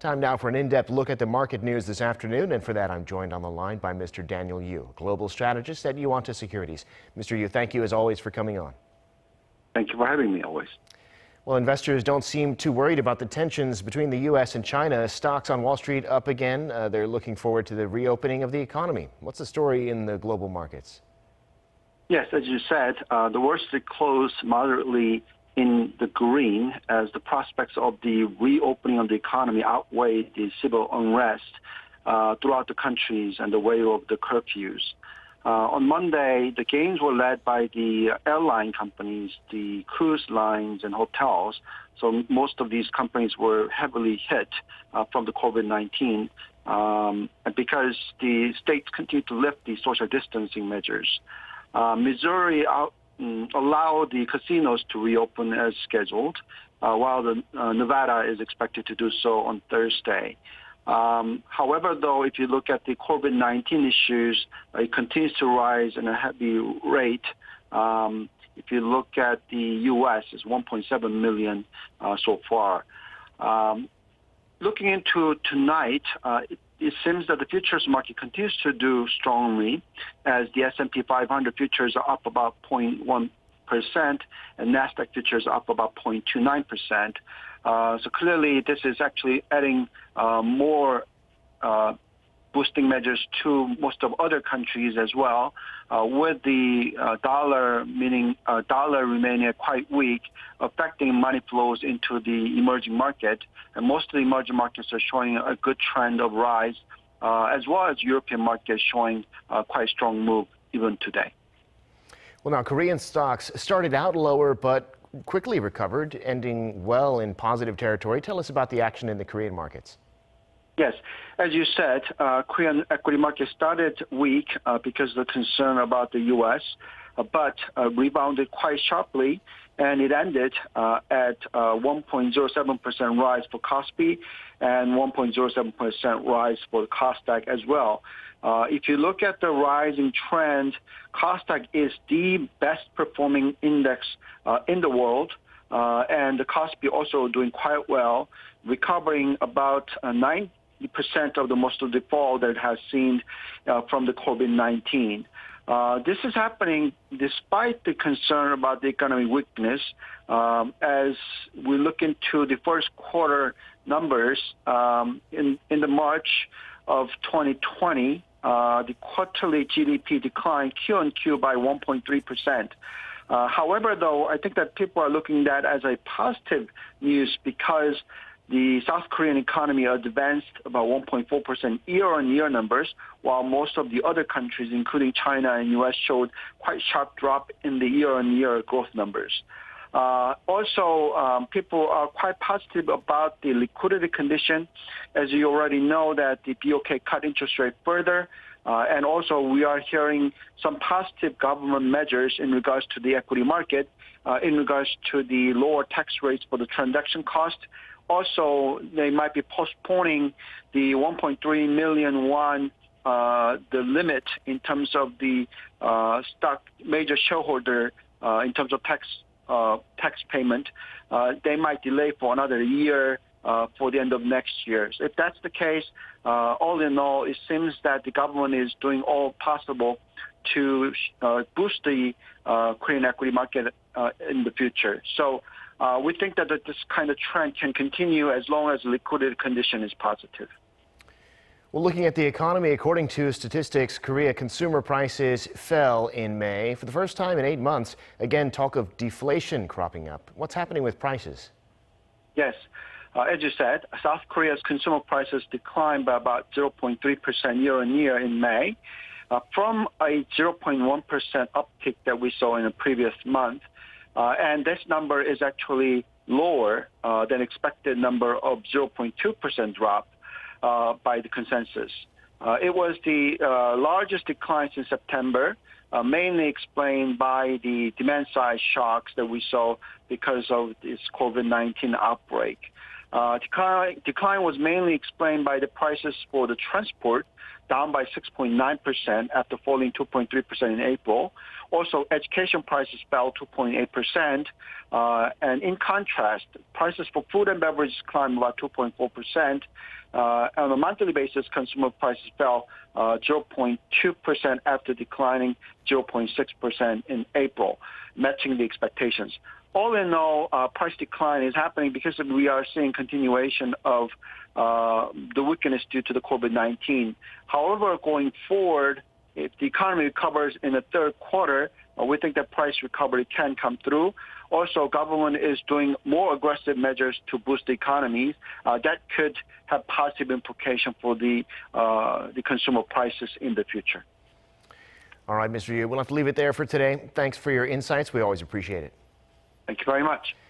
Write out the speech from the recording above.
Time now for an in-depth look at the market news this afternoon, and for that I'm joined on the line by Mr. Daniel Yu, global strategist at Yuanta Securities. Mr. Yu, thank you as always for coming on. Thank you for having me always. Well, investors don't seem too worried about the tensions between the U.S. and China. Stocks on Wall Street up again. They're looking forward to the reopening of the economy. What's the story in the global markets? Yes, as you said, the Wall Street closed moderately in the green as the prospects of the reopening of the economy outweigh the civil unrest throughout the countries and the wave of the curfews. On Monday, the gains were led by the airline companies, the cruise lines, and hotels. So most of these companies were heavily hit from the COVID-19 because the states continue to lift the social distancing measures. Missouri allowed the casinos to reopen as scheduled, while Nevada is expected to do so on Thursday. However, though, if you look at the COVID-19 issues, it continues to rise at a heavy rate. If you look at the U.S., it's 1.7 million so far. Looking into tonight, it seems that the futures market continues to do strongly as the S&P 500 futures are up about 0.1% and NASDAQ futures are up about 0.29%. So clearly this is actually adding more boosting measures to most of other countries as well, with the dollar remaining quite weak, affecting money flows into the emerging market. And most of the emerging markets are showing a good trend of rise, as well as European markets showing quite strong move even today. Well, now Korean stocks started out lower but quickly recovered, ending well in positive territory. Tell us about the action in the Korean markets. Yes, as you said, Korean equity market started weak because of the concern about the U.S., but rebounded quite sharply, and it ended at 1.07% rise for Kospi and 1.07% rise for the Kosdaq as well. If you look at the rising trend, Kosdaq is the best performing index in the world, and the Kospi also doing quite well, recovering about 90% of the most of the fall that it has seen from the COVID-19. This is happening despite the concern about the economic weakness. As we look into the first quarter numbers, in the March of 2020, the quarterly GDP declined Q-on-Q by 1.3%. However, though, I think that people are looking at that as a positive news because the South Korean economy advanced about 1.4% year-on-year numbers, while most of the other countries, including China and U.S., showed quite sharp drop in the year-on-year growth numbers. Also, people are quite positive about the liquidity condition. As you already know, that the BOK cut interest rate further, and also we are hearing some positive government measures in regards to the equity market, in regards to the lower tax rates for the transaction cost. Also, they might be postponing the 1.3 million won, the limit in terms of the stock major shareholder in terms of tax payment. They might delay for another year for the end of next year. So if that's the case, all in all, it seems that the government is doing all possible to boost the Korean equity market in the future. So we think that this kind of trend can continue as long as the liquidity condition is positive. Well, looking at the economy, according to statistics, Korea consumer prices fell in May. For the first time in 8 months, again, talk of deflation cropping up. What's happening with prices? Yes. As you said, South Korea's consumer prices declined by about 0.3% year-on-year in May, from a 0.1% uptick that we saw in the previous month. And this number is actually lower than expected number of 0.2% drop by the consensus. It was the largest decline since September, mainly explained by the demand side shocks that we saw because of this COVID-19 outbreak. Decline was mainly explained by the prices for the transport, down by 6.9% after falling 2.3% in April, Also, education prices fell 2.8%. And in contrast, prices for food and beverages climbed about 2.4%. On a monthly basis, consumer prices fell 0.2% after declining 0.6% in April, matching the expectations. All in all, price decline is happening because we are seeing continuation of the weakness due to the COVID-19. However, going forward, if the economy recovers in the third quarter, we think that price recovery can come through. Also, government is doing more aggressive measures to boost the economy. That could have positive implication for the consumer prices in the future. All right, Mr. Yu, we'll have to leave it there for today. Thanks for your insights. We always appreciate it. Thank you very much.